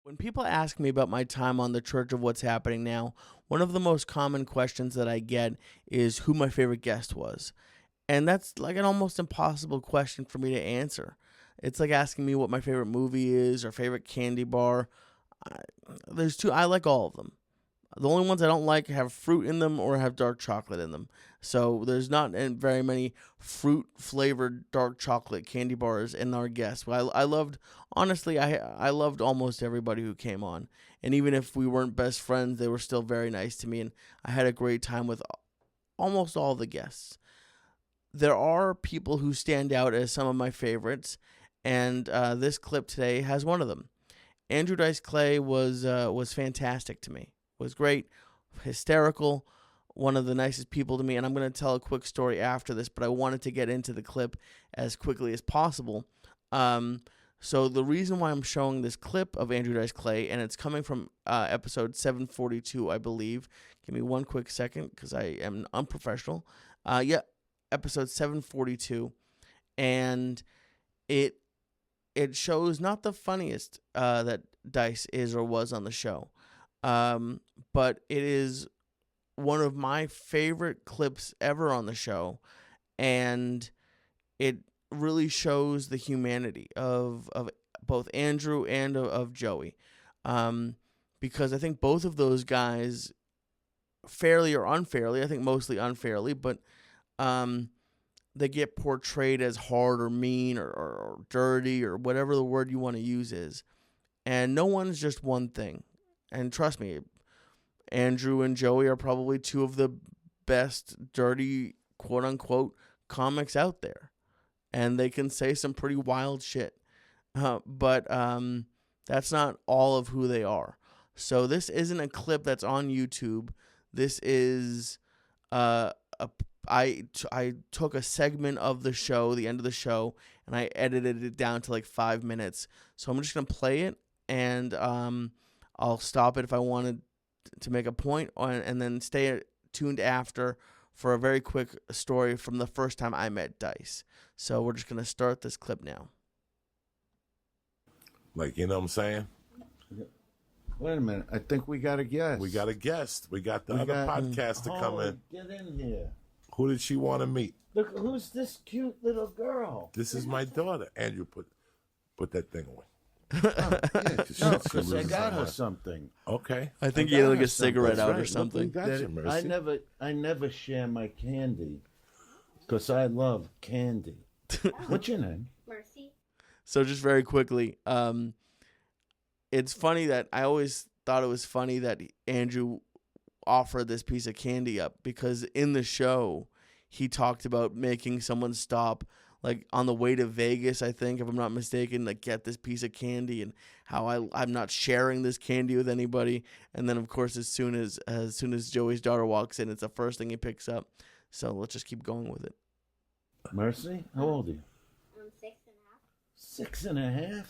When people ask me about my time on the Church of What's Happening Now, one of the most common questions that I get is who my favorite guest was. And that's like an almost impossible question for me to answer. It's like asking me what my favorite movie is or favorite candy bar. I, there's two, I like all of them. The only ones I don't like have fruit in them or have dark chocolate in them. So there's not very many fruit flavored dark chocolate candy bars in our guests. I loved, honestly, I loved almost everybody who came on. And even if we weren't best friends, they were still very nice to me. And I had a great time with almost all the guests. There are people who stand out as some of my favorites. And this clip today has one of them. Andrew Dice Clay was fantastic to me. Was great, hysterical, one of the nicest people to me. And I'm going to tell a quick story after this, but I wanted to get into the clip as quickly as possible. So the reason why I'm showing this clip of Andrew Dice Clay, and it's coming from episode 742, I believe. Give me one quick second because I am unprofessional. Episode 742. And it shows not the funniest that Dice is or was on the show. But it is one of my favorite clips ever on the show, and it really shows the humanity of both Andrew and of Joey, because I think both of those guys, fairly or unfairly, I think mostly unfairly, but they get portrayed as hard or mean or dirty or whatever the word you want to use is, and no one's just one thing. And trust me, Andrew and Joey are probably two of the best dirty, quote-unquote, comics out there. And they can say some pretty wild shit. But that's not all of who they are. So this isn't a clip that's on YouTube. This is... I took a segment of the show, the end of the show, and I edited it down to like 5 minutes. So I'm just going to play it, and... I'll stop it if I wanted to make a point, and then stay tuned after for a very quick story from the first time I met Dice. So we're just going to start this clip now. Like, you know what I'm saying? Wait a minute. I think we got a guest. We got a guest. We got the other podcaster coming. Get in here. Who did she want to meet? Look, who's this cute little girl? This is my daughter. Andrew, put that thing away. Because I got her something. Okay. I think you had like a cigarette out or something. I never share my candy because I love candy. What's your name? Mercy. So just very quickly, it's funny that I always thought it was funny that Andrew offered this piece of candy up, because in the show he talked about making someone stop, like on the way to Vegas, I think, if I'm not mistaken, like get this piece of candy, and how I'm not sharing this candy with anybody. And then, of course, as soon as Joey's daughter walks in, it's the first thing he picks up. So let's just keep going with it. Mercy, how old are you? I'm 6.5. 6.5?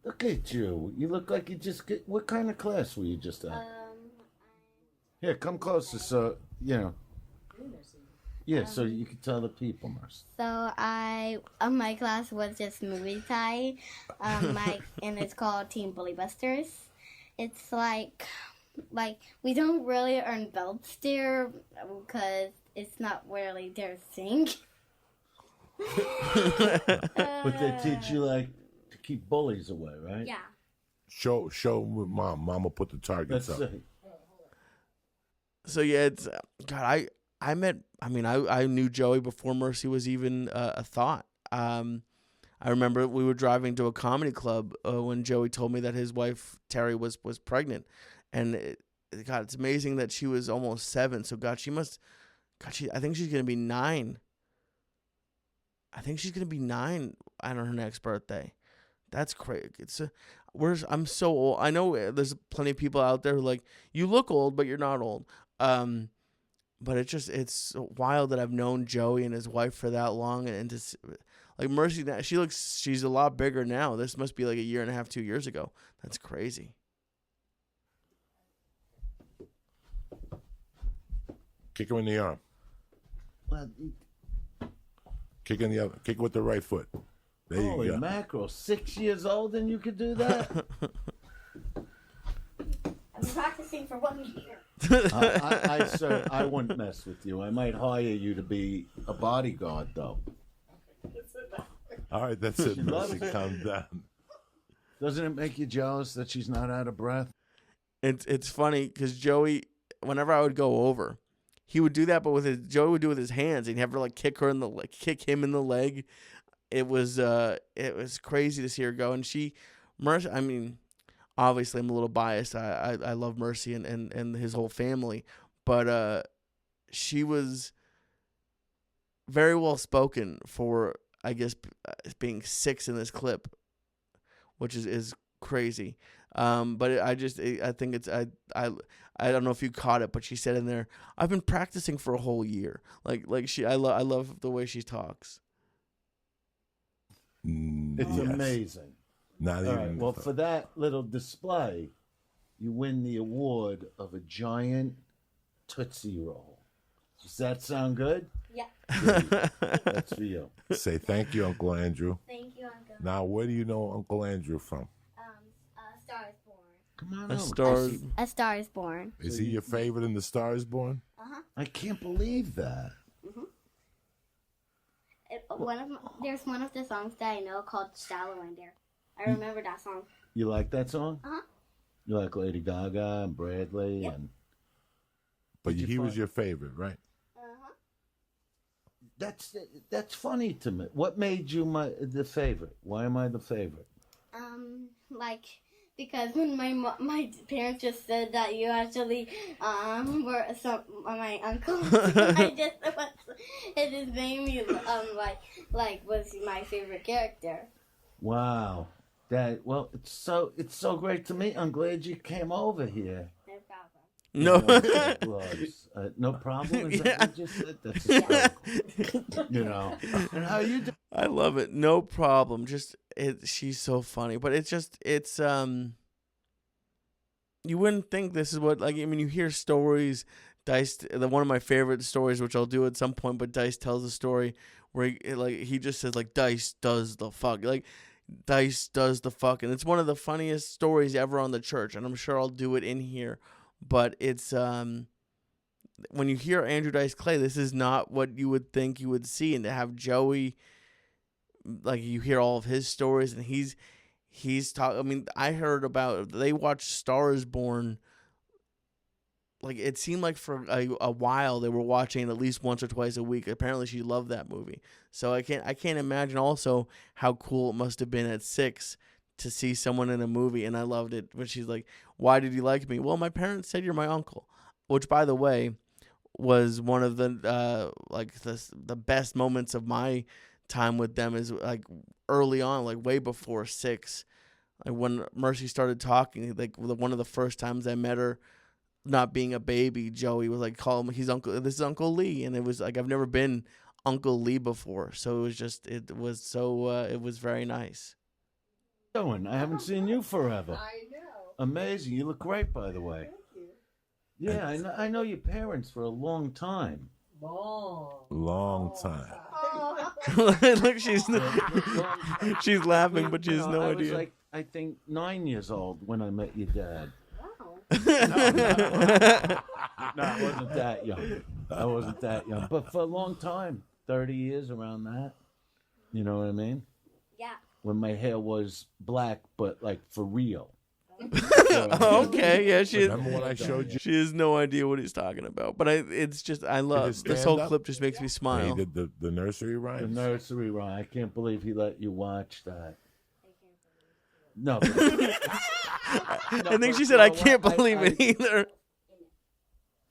Look at you. You look like you just get... What kind of class were you just at? Here, come closer so, you know. Yeah, so you can tell the people, Mercy. So my class was just movie tie, and it's called Team Bully Busters. It's like we don't really earn belts there because it's not really their thing. But they teach you to keep bullies away, right? Yeah. Show mom. Mama put the targets up. So yeah, it's God. I knew Joey before Mercy was even a thought. I remember we were driving to a comedy club when Joey told me that his wife Terry was pregnant, and God, it's amazing that she was almost 7. So God, I think she's gonna be 9. I think she's gonna be 9 on her next birthday. That's crazy. I'm so old. I know there's plenty of people out there who like, you look old, but you're not old. But it's wild that I've known Joey and his wife for that long, and just like Mercy, she's a lot bigger now. This must be like a year and a half, 2 years ago. That's crazy. Kick her in the arm. Well, Kick in the other. Kick with the right foot. There you holy go. mackerel! 6 years old and you could do that? practicing for 1 year. Sir, I wouldn't mess with you. I might hire you to be a bodyguard, though. All right, that's it, loves Mercy. it. Calm down. Doesn't it make you jealous that she's not out of breath? It's funny because Joey, whenever I would go over, he would do that, but Joey would do it with his hands, and he'd have to like kick him in the leg. It was crazy to see her go, and Mercy. I mean, obviously I'm a little biased. I love Mercy and his whole family, but she was very well spoken for, I guess, being 6 in this clip, which is crazy. But I think it's I don't know if you caught it, but she said in there, I've been practicing for a whole year. I love the way she talks. It's Yes. amazing. Not All even. right. Well, for that little display, you win the award of a giant Tootsie Roll. Does that sound good? Yeah. That's for you. Say thank you, Uncle Andrew. Thank you, Uncle. Now, where do you know Uncle Andrew from? Star is Born. Come on A over. Star. A Star is Born. Is he your favorite in The Star Is Born? I can't believe that. There's one of the songs that I know called Shallow in there. I remember that song. You like that song? Uh-huh. You like Lady Gaga and Bradley Yep. and But Did you he was find- your favorite, right? that's funny to me. What made you the favorite? Why am I the favorite? Because when my parents just said that you actually were my uncle, I just it just made me was my favorite character. Wow. It's so great to meet. I'm glad you came over here. No problem. No. No problem. Is that what you just said? That's hysterical. And how you do? I love it. No problem. She's so funny, but you wouldn't think this is what, you hear stories. Dice, one of my favorite stories, which I'll do at some point, but Dice tells a story where he just says Dice does the fuck. Dice does the fuck. And it's one of the funniest stories ever on the church. And I'm sure I'll do it in here. But it's, when you hear Andrew Dice Clay, this is not what you would think you would see. And to have Joey, you hear all of his stories, and he's talking. I heard about, they watched Star is Born. It seemed like for a while they were watching it at least once or twice a week. Apparently she loved that movie. So I can't imagine also how cool it must have been at 6 to see someone in a movie. And I loved it when she's like, why did you like me? Well, my parents said you're my uncle, which, by the way, was one of the the best moments of my time with them, is early on, way before 6, when Mercy started talking. One of the first times I met her, not being a baby, Joey was call him, he's uncle, this is Uncle Lee. And it was I've never been Uncle Lee before, so it was very nice. I haven't seen you forever. I know. Amazing. You look great, by the way. Thank you. Yeah, I know your parents for a long time. Long time. Look, she's laughing, but she has no I idea. was I think 9 years old when I met your dad. Wow. No, I wasn't that young. I wasn't that young. But for a long time, 30 years around that. You know what I mean? Yeah. When my hair was black, but for real. Okay, yeah, Remember when I showed you? she has no idea what he's talking about. But I love his this whole stand-up? clip. Just makes me He smile. did the nursery The rhymes. nursery rhyme. I can't believe he let you watch that. No. I think she said, I can't believe it either.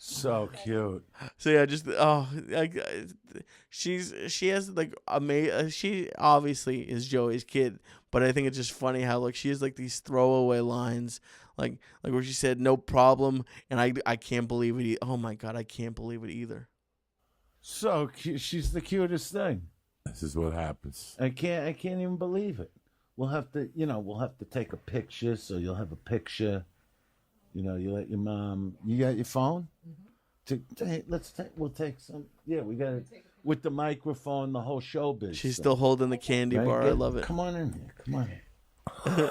So cute. So yeah, she has she obviously is Joey's kid, but I think it's just funny how she has these throwaway lines, like where she said no problem, and I can't believe it. Oh my god, I can't believe it either. So cute. She's the cutest thing. This is what happens. I can't even believe it. We'll have to take a picture, so you'll have a picture. You let your mom. You got your phone? Mm-hmm. We'll take some. Yeah, we got it with the microphone, the whole showbiz. She's stuff. still holding the candy bar. I love it. Come on in here. Come on in.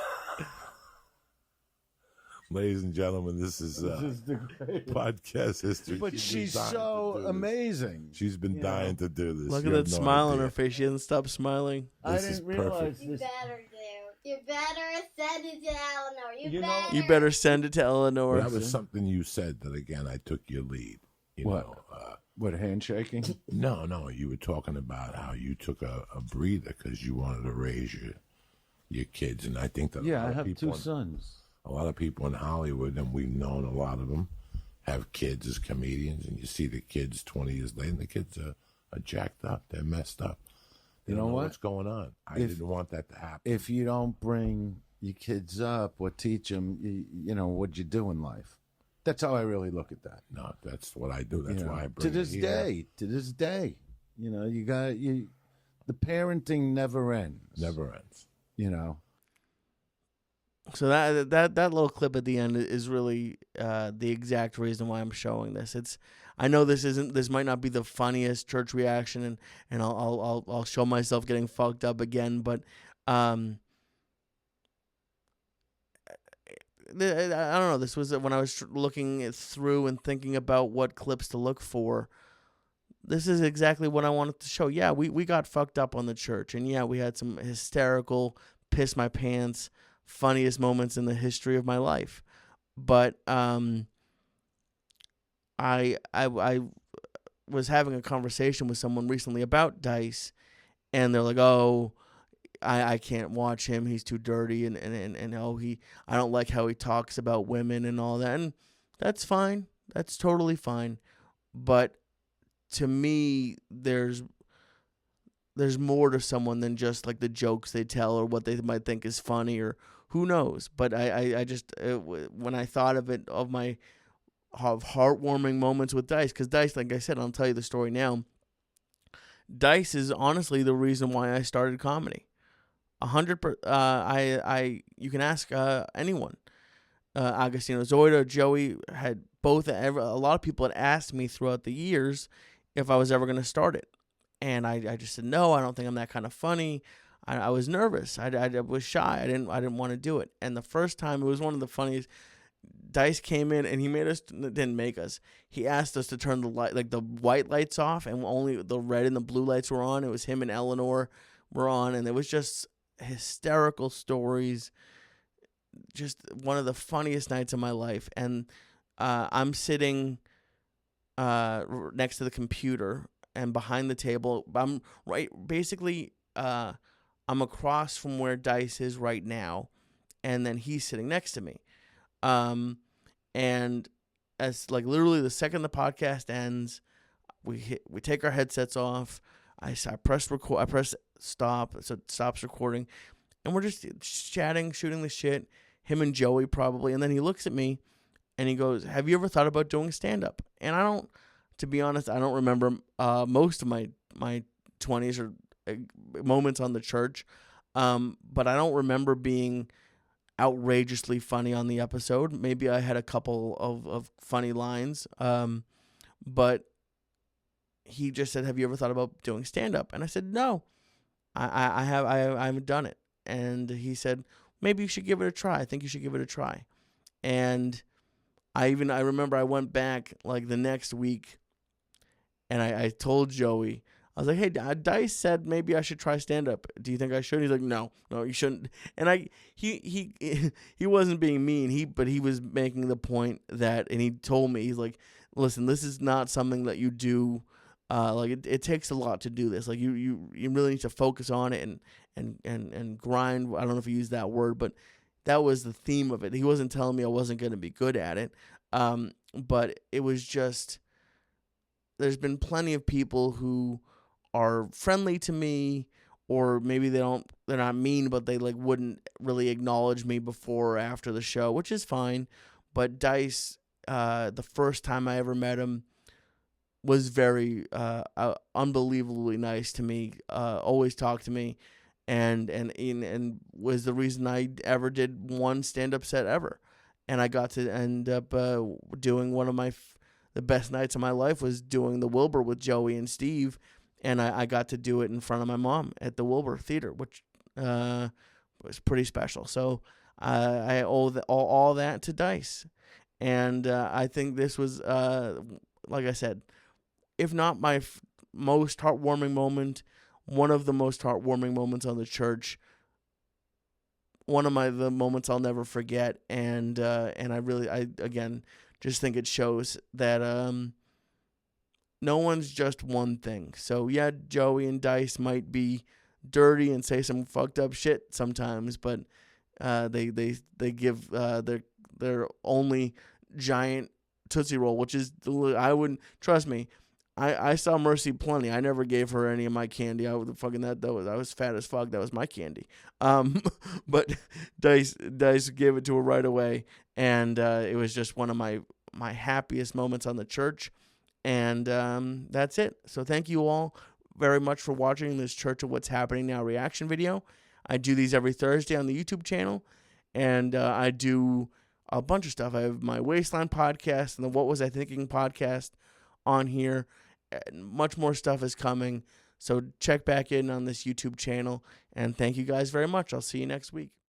Ladies and gentlemen, this is the great podcast history. But She's been she's dying to so do this. amazing. She's been You dying know? to do this. Look You at have that no smile on idea. her face. She hasn't stopped smiling. I This is didn't realize You this. better do. You better send it to Eleanor. You know- You better send it to Well, Eleanor. that was something you said that, again, I took your lead. You What? know, What, handshaking? no, you were talking about how you took a breather because you wanted to raise your kids. And I think that Yeah, a I lot of have people 2 sons. a lot of people in Hollywood, and we've known a lot of them, have kids as comedians, and you see the kids 20 years later, and the kids are jacked up. They're messed up. They You don't know know what? what's going on. I If- didn't want that to happen. If you don't bring your kids up or teach them, you know, what you do in life. That's how I really look at that. No, that's what I do. That's You know, why I bring to this it here. day, you know, the parenting never ends. Never ends. You know, So that little clip at the end is really the exact reason why I'm showing this. I know this might not be the funniest church reaction, and I'll show myself getting fucked up again, but I don't know. This was when I was looking it through and thinking about what clips to look for. This is exactly what I wanted to show. Yeah, we got fucked up on the church, and yeah, we had some hysterical, piss my pants, funniest moments in the history of my life. But I was having a conversation with someone recently about Dice, and they're like, "Oh, I can't watch him. He's too dirty, and oh, I don't like how he talks about women and all that." And that's fine. That's totally fine. But to me, there's more to someone than just like the jokes they tell or what they might think is funny or who knows. But I just when I thought of my heartwarming moments with Dice, because Dice, like I said, I'll tell you the story now. Dice is honestly the reason why I started comedy. 100%. You can ask anyone. Agostino Zoida, Joey had both. A lot of people had asked me throughout the years if I was ever going to start it, and I just said no. I don't think I'm that kind of funny. I was nervous. I was shy. I didn't want to do it. And the first time, it was one of the funniest. Dice came in and he didn't make us. He asked us to turn the light, like the white lights off, and only the red and the blue lights were on. It was him and Eleanor were on, and it was just hysterical stories. Just one of the funniest nights of my life. And I'm sitting next to the computer and behind the table. I'm I'm across from where Dice is right now, and then he's sitting next to me. And as like literally the second the podcast ends, we take our headsets off. I press record. I press stop, so it stops recording, and we're just chatting, shooting the shit. Him and Joey probably, and then he looks at me, and he goes, "Have you ever thought about doing stand up?" And to be honest, I don't remember most of my 20s or moments on the church, but I don't remember being outrageously funny on the episode. Maybe I had a couple of funny lines, but he just said, "Have you ever thought about doing stand up?" And I said, "No, I haven't done it." And he said, "Maybe you should give it a try. I think you should give it a try." And I remember I went back like the next week, and I told Joey, I was like, "Hey, Dice said maybe I should try stand up. Do you think I should?" He's like, "No, you shouldn't." And he wasn't being mean. But he was making the point that, and he told me, he's like, "Listen, this is not something that you do. It takes a lot to do this. Like you really need to focus on it and grind." I don't know if he used that word, but that was the theme of it. He wasn't telling me I wasn't going to be good at it. But it was just, there's been plenty of people who are friendly to me, or maybe they're not mean, but they like wouldn't really acknowledge me before or after the show, which is fine. But Dice, the first time I ever met him, was very unbelievably nice to me. Always talked to me, and was the reason I ever did one stand-up set ever. And I got to end up doing one of the best nights of my life was doing the Wilbur with Joey and Steve. And I got to do it in front of my mom at the Wilbur Theater, which was pretty special. So I owe all that to Dice. And I think this was, like I said, if not my most heartwarming moment, one of the most heartwarming moments on the church. One of the moments I'll never forget, and I again just think it shows that no one's just one thing. So yeah, Joey and Dice might be dirty and say some fucked up shit sometimes, but they give their only giant Tootsie Roll, which is, I wouldn't, trust me, I saw Mercy plenty. I never gave her any of my candy. I was fat as fuck. That was my candy. But Dice gave it to her right away, and it was just one of my happiest moments on the church. And that's it. So thank you all very much for watching this Church of What's Happening Now reaction video. I do these every Thursday on the YouTube channel, and I do a bunch of stuff. I have my Wasteland podcast and the What Was I Thinking podcast on here. Much more stuff is coming, so check back in on this YouTube channel, and thank you guys very much. I'll see you next week.